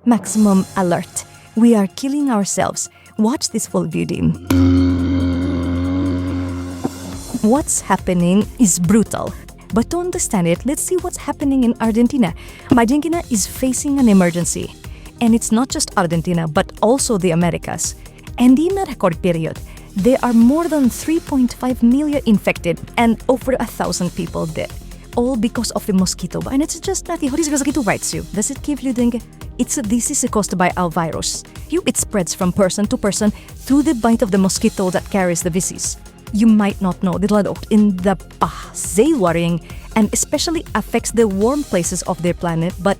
Maximum alert. We are killing ourselves. Watch this full video. What's happening is brutal. But to understand it, let's see what's happening in Argentina. Argentina is facing an emergency. And it's not just Argentina, but also the Americas. And in a record period, there are more than 3.5 million infected and over 1,000 people dead. All because of the mosquito bite. And it's just not the mosquito bites you. Does it give you dengue? This is caused by a virus. It spreads from person to person through the bite of the mosquito that carries the disease. You might not know that in the worrying and especially affects the warm places of their planet, but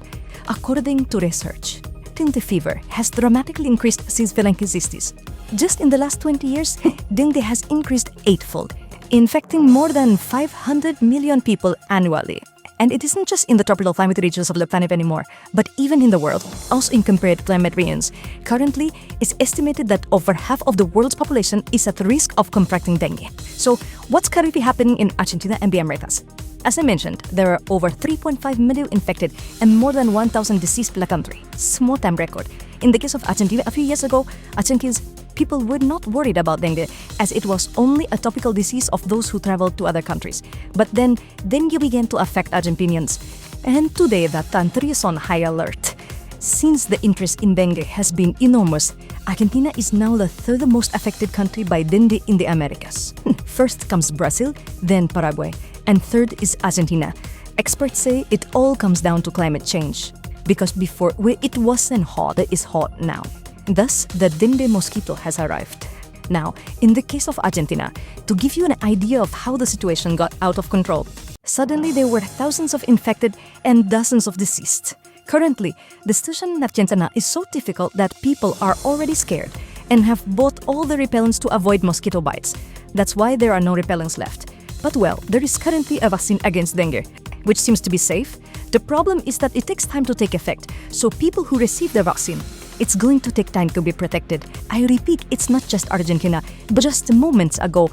according to research, dengue fever has dramatically increased since the 1960s. Just in the last 20 years, dengue has increased eightfold, infecting more than 500 million people annually. And it isn't just in the tropical climate regions of the planet anymore, but even in the world, also in compared climate regions. Currently, it's estimated that over half of the world's population is at risk of contracting dengue. So, what's currently happening in Argentina and the Americas? As I mentioned, there are over 3.5 million infected and more than 1,000 deceased in the country. Small time record. In the case of Argentina, a few years ago, Argentines people were not worried about dengue as it was only a tropical disease of those who traveled to other countries. But then dengue began to affect Argentinians. And today that country is on high alert. Since the interest in dengue has been enormous, Argentina is now the third most affected country by dengue in the Americas. First comes Brazil, then Paraguay, and third is Argentina. Experts say it all comes down to climate change. Because before, where it wasn't hot, it is hot now. Thus, the dengue mosquito has arrived. Now, in the case of Argentina, to give you an idea of how the situation got out of control, suddenly there were thousands of infected and dozens of deceased. Currently, the situation in Argentina is so difficult that people are already scared and have bought all the repellents to avoid mosquito bites. That's why there are no repellents left. But well, there is currently a vaccine against dengue, which seems to be safe. The problem is that it takes time to take effect, so people who receive the vaccine, it's going to take time to be protected. I repeat, it's not just Argentina, but just moments ago.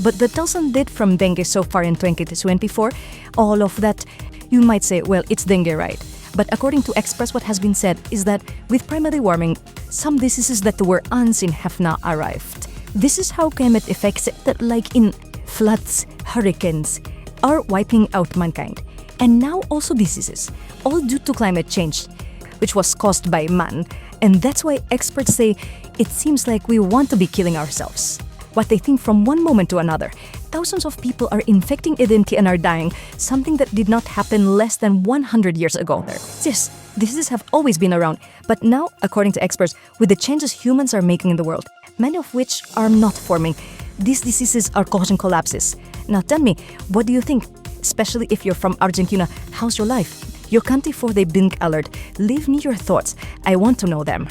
But the 1,000 dead from dengue so far in 2024, all of that, you might say, well, it's dengue, right? But according to experts, what has been said is that with primary warming, some diseases that were unseen have now arrived. This is how climate effects, that like in floods, hurricanes, are wiping out mankind. And now also diseases, all due to climate change, which was caused by man. And that's why experts say it seems like we want to be killing ourselves. What they think from one moment to another, thousands of people are infecting dengue and are dying, something that did not happen less than 100 years ago. Yes, diseases have always been around, but now, according to experts, with the changes humans are making in the world, many of which are not forming, these diseases are causing collapses. Now tell me, what do you think? Especially if you're from Argentina, how's your life? Your country for the dengue alert. Leave me your thoughts. I want to know them.